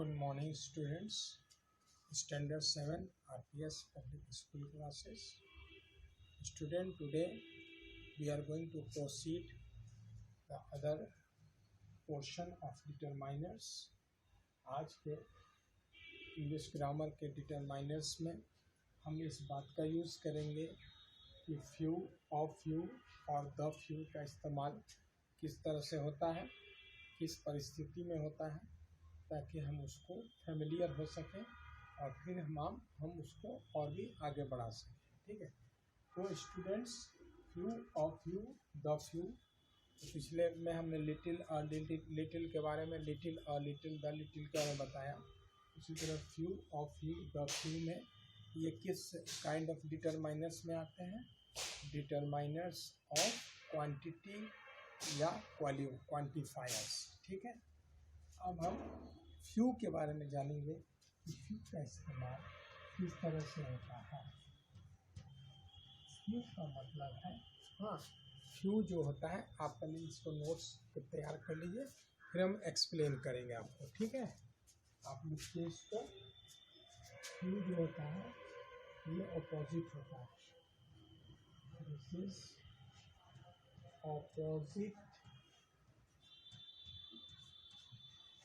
Good morning, students. Standard 7 RPS Public School classes. Student, today we are going to proceed the other portion of determiners. आज के English grammar के determiners में हम इस बात का यूज़ करेंगे कि फ्यू, ऑफ फ्यू और द फ्यू का इस्तेमाल किस तरह से होता है, किस परिस्थिति में होता है, ताकि हम उसको फेमिलियर हो सकें और फिर हम उसको और भी आगे बढ़ा सकें। ठीक है, तो students, few, of few, the few, पिछले में हमने लिटिल के बारे में, लिटिल द लिटिल के बारे में बताया। उसी तरह few, of few, the few में ये किस काइंड ऑफ डिटरमाइनर्स में आते हैं? डिटरमाइनर्स ऑफ क्वांटिटी या क्वांटिफायर्स। ठीक है, अब हम फ्यू के बारे में जानेंगे कि फ्यू का इस्तेमाल किस तरह से होता है। फ्यू का मतलब है, फ्यू जो होता है, आप पहले इसको नोट्स तैयार कर लीजिए, फिर हम एक्सप्लेन करेंगे आपको। ठीक है, आप लिखिए इसको। फ्यू जो होता है ये अपोजिट होता है। This is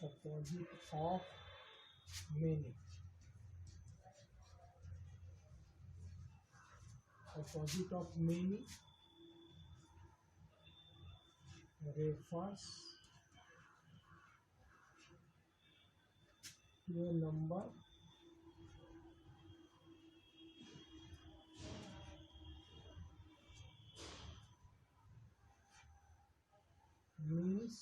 opposite of many. Opposite of many refers to a number means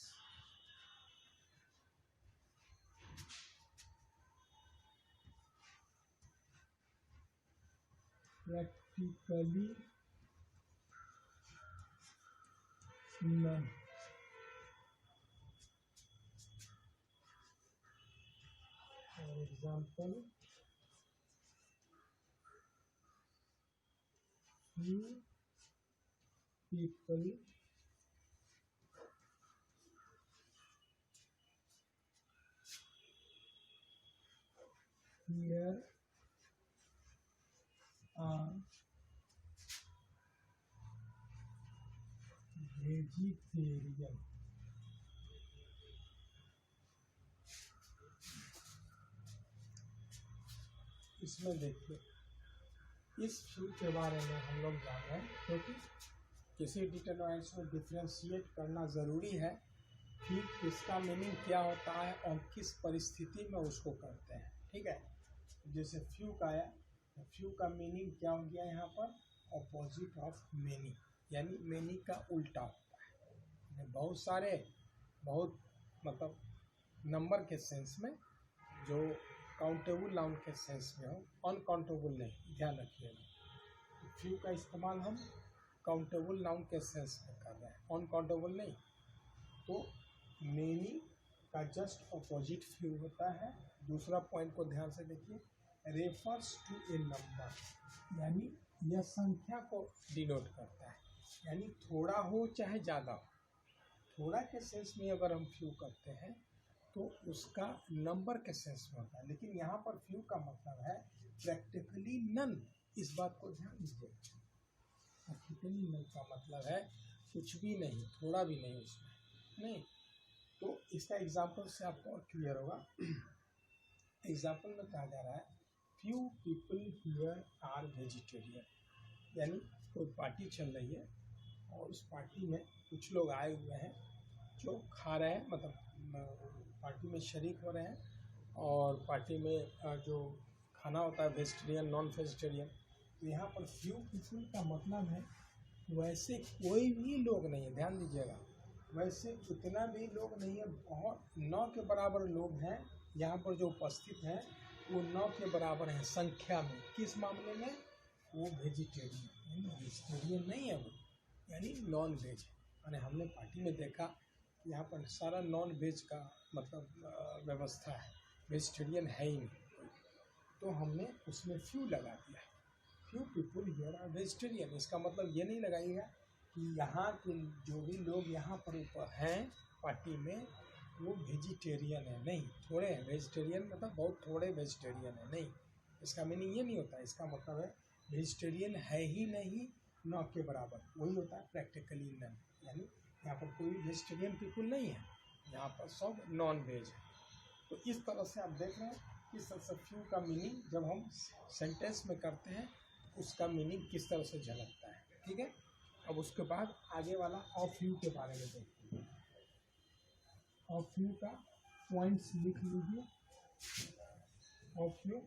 practically none. For example, few people here are vegetarian. इसमें देखिए, इस फ्यू के बारे में हम लोग जान रहे हैं क्योंकि किसी डिटरमाइनर्स में डिफ्रेंशिएट करना ज़रूरी है कि किसका मीनिंग क्या होता है और किस परिस्थिति में उसको करते हैं। ठीक है, जैसे फ्यू का है, फ्यू का मीनिंग क्या हो गया यहाँ पर? ऑपोजिट ऑफ मेनी, यानी मेनी का उल्टा होता है। बहुत सारे, बहुत मतलब नंबर के सेंस में, जो काउंटेबल नाउन के सेंस में हो, अनकाउंटेबल नहीं, ध्यान रखिएगा। फ्यू का इस्तेमाल हम काउंटेबल नाउन के सेंस में कर रहे हैं, अनकाउंटेबल नहीं। तो मेनी का जस्ट अपोजिट फ्यू होता है। दूसरा पॉइंट को ध्यान से देखिए, रेफर्स टू ए नंबर, यानी यह संख्या को डिनोट करता है, यानी थोड़ा हो चाहे ज़्यादा हो। थोड़ा के सेंस में अगर हम फ्यू करते हैं तो उसका नंबर के सेंस में होता है, लेकिन यहाँ पर फ्यू का मतलब है प्रैक्टिकली नन। इस बात को ध्यान दीजिए, प्रैक्टिकली नन का मतलब है कुछ भी नहीं, थोड़ा भी नहीं उसमें नहीं। तो इसका एग्जाम्पल से आपको और क्लियर होगा। एग्जाम्पल में कहा जा रहा है few people here are vegetarian, यानी कोई पार्टी चल रही है और उस पार्टी में कुछ लोग आए हुए हैं जो खा रहे हैं, मतलब पार्टी में शरीक हो रहे हैं। और पार्टी में जो खाना होता है वेजिटेरियन, नॉन वेजिटेरियन। तो यहाँ पर फ्यू पीपल का मतलब है वैसे कोई भी लोग नहीं है, ध्यान दीजिएगा, वैसे उतना भी लोग नहीं है, बहुत 9 के बराबर लोग हैं यहाँ पर जो उपस्थित हैं, वो 9 के बराबर हैं संख्या में। किस मामले में? वो वेजिटेरियन, वेजिटेरियन नहीं है वो, यानी नॉन वेज। यानी हमने पार्टी में देखा यहाँ पर सारा नॉन वेज का मतलब व्यवस्था है, वेजिटेरियन है ही नहीं, तो हमने उसमें फ्यू लगा दिया। Few people here are vegetarian, इसका मतलब ये नहीं लगाइएगा कि यहाँ के जो भी लोग यहाँ पर ऊपर हैं पार्टी में, वो वेजिटेरियन है, नहीं, थोड़े हैं वेजिटेरियन, मतलब बहुत थोड़े वेजिटेरियन है, नहीं, इसका मीनिंग ये नहीं होता। इसका मतलब है वेजिटेरियन है ही नहीं, न के बराबर, वही होता है प्रैक्टिकली नन, यानी यहाँ पर कोई वेजिटेरियन पीपुल नहीं है, यहाँ पर सब नॉन वेज है। तो इस तरह से आप देख रहे हैं किस तरह से फ्यू का मीनिंग जब हम सेंटेंस में करते हैं उसका मीनिंग किस तरह से झलकता है, ठीक है। अब उसके बाद आगे वाला ऑफ फ्यू के बारे में देखते हैं। ऑफ फ्यू का पॉइंट्स लिख लीजिए। ऑफ फ्यू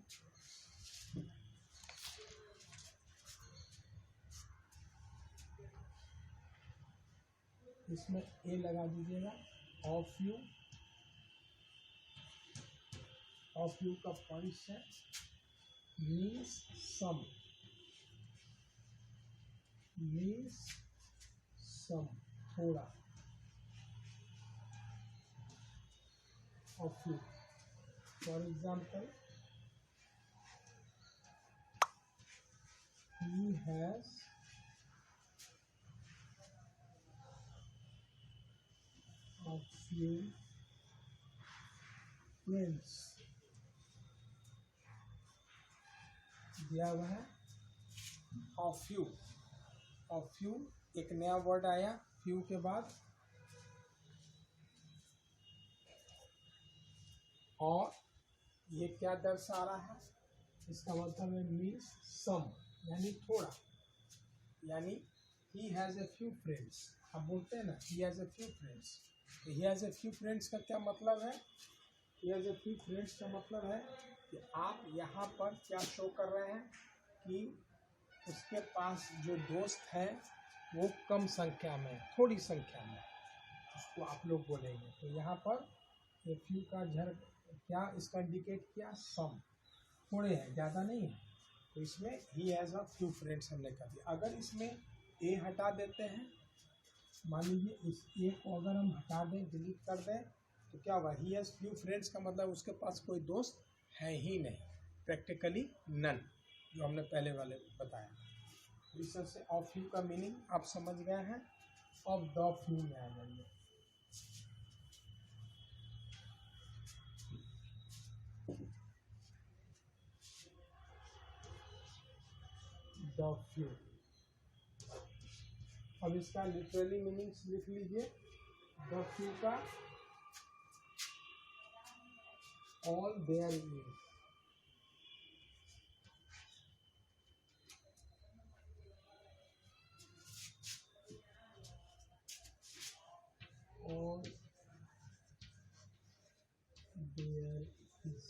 इसमें ए लगा दीजिएगा। ऑफ फ्यू, ऑफ फ्यू का पॉइंट्स है मीन्स सम, मीन्स सम, थोड़ा। Of few for example, he has a few friends, दिया हुआ है ऑफ फ्यू। ऑफ फ्यू एक नया वर्ड आया फ्यू के बाद, और ये क्या दर्शा रहा है, इसका मतलब है मीन्स सम, यानी थोड़ा, यानी he has a few friends. आप बोलते हैं ना he has a few friends, तो he has a few friends का क्या मतलब है, he has a few friends का मतलब है कि आप यहाँ पर क्या शो कर रहे हैं कि उसके पास जो दोस्त हैं वो कम संख्या में, थोड़ी संख्या में, उसको आप लोग बोलेंगे। तो यहाँ पर ये फ्यू का झर क्या इसका इंडिकेट किया, सम, थोड़े हैं, ज़्यादा नहीं है। तो इसमें he has a few friends हमने कर दिया। अगर इसमें ए हटा देते हैं, मान लीजिए इस ए को अगर हम हटा दें, डिलीट कर दें, तो क्या होगा, ही हैज़ फ्यू फ्रेंड्स का मतलब उसके पास कोई दोस्त है ही नहीं, प्रैक्टिकली नन, जो हमने पहले वाले बताया। तो इस तरह से ऑफ फ्यू का मीनिंग आप समझ गए हैं। अब द फ्यू में आ जाइए। द फ्यू, अब इसका लिटरली मीनिंग्स लिख लीजिए। द फ्यू का all there is, all there is,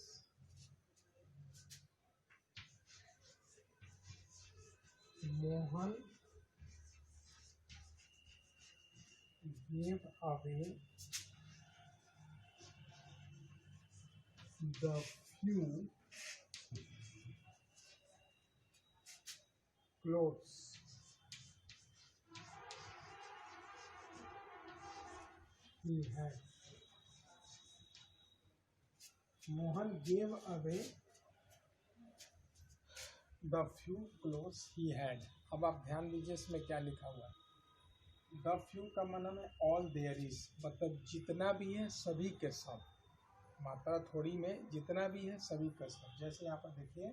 Mohan gave away the few clothes he had. Mohan gave away the few clothes he had. अब आप ध्यान दीजिए इसमें क्या लिखा हुआ है। द फ्यू का मतलब है ऑल देयर इज, मतलब जितना भी है सभी के सब, मात्रा थोड़ी में जितना भी है सभी के सब। जैसे यहाँ पर देखिए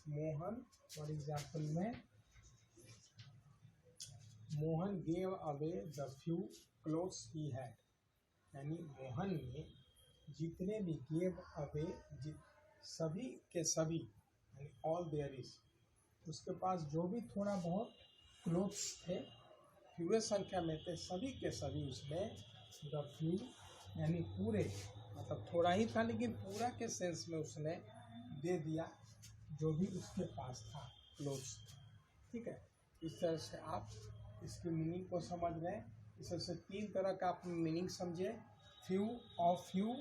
मोहन, फॉर एग्जाम्पल में Mohan gave away the few clothes he had, यानी मोहन ने जितने भी गेव अवे, सभी के सभी, यानी ऑल देयर इज, उसके पास जो भी थोड़ा बहुत क्लोथ्स थे, फ्यूए संख्या में थे, सभी के सभी उसने द फ्यू, यानी पूरे, मतलब थोड़ा ही था लेकिन पूरा के सेंस में उसने दे दिया जो भी उसके पास था क्लोथ्स, ठीक है। इस तरह से आप इसकी मीनिंग को समझ गए। इस तरह से तीन तरह का आप मीनिंग समझे, few, of few,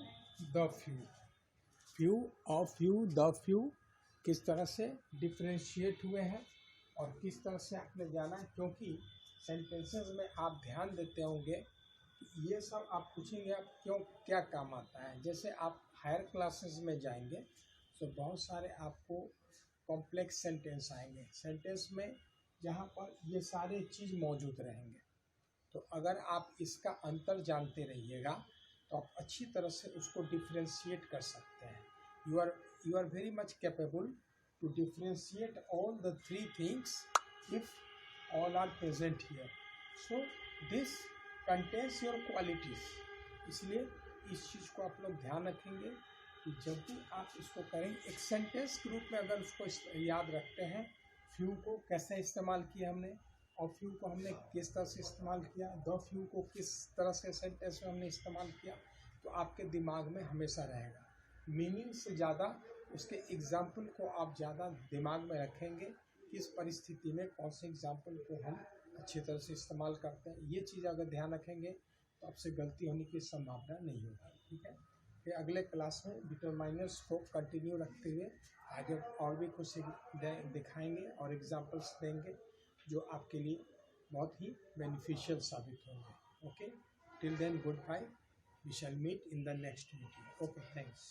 the few. Few, of few, the few किस तरह से डिफ्रेंशिएट हुए हैं और किस तरह से आपने जाना है, क्योंकि सेंटेंसेस में आप ध्यान देते होंगे ये सब आप पूछेंगे आप क्यों, क्या काम आता है। जैसे आप हायर क्लासेस में जाएंगे तो बहुत सारे आपको कॉम्प्लेक्स सेंटेंस आएंगे, सेंटेंस में जहाँ पर ये सारे चीज़ मौजूद रहेंगे। तो अगर आप इसका अंतर जानते रहिएगा तो आप अच्छी तरह से उसको डिफ्रेंशिएट कर सकते हैं. You are very much capable to differentiate all the three things if all are present here. So this contains your qualities. इसलिए इस चीज़ को आप लोग ध्यान रखेंगे कि जब भी आप इसको करेंगे, एक सेंटेंस के रूप में अगर उसको याद रखते हैं, फ्यू को कैसे इस्तेमाल किया हमने और फ्यू को हमने किस तरह से इस्तेमाल किया, द फ्यू को किस तरह से सेंटेंस में हमने इस्तेमाल किया, तो आपके दिमाग में हमेशा रहेगा. मीनिंग से ज़्यादा उसके एग्जाम्पल को आप ज़्यादा दिमाग में रखेंगे, किस परिस्थिति में कौन से एग्जाम्पल को हम अच्छी तरह से इस्तेमाल करते हैं. ये चीज़ अगर ध्यान रखेंगे तो आपसे गलती होने की संभावना नहीं होगी. ठीक है, फिर अगले क्लास में डिटरमाइनर्स को कंटिन्यू रखते हुए आगे और भी कुछ दिखाएंगे और एग्जाम्पल्स देंगे जो आपके लिए बहुत ही बेनिफिशियल साबित होंगे. Okay, till then good bye. We shall meet in the next video. Okay, thanks.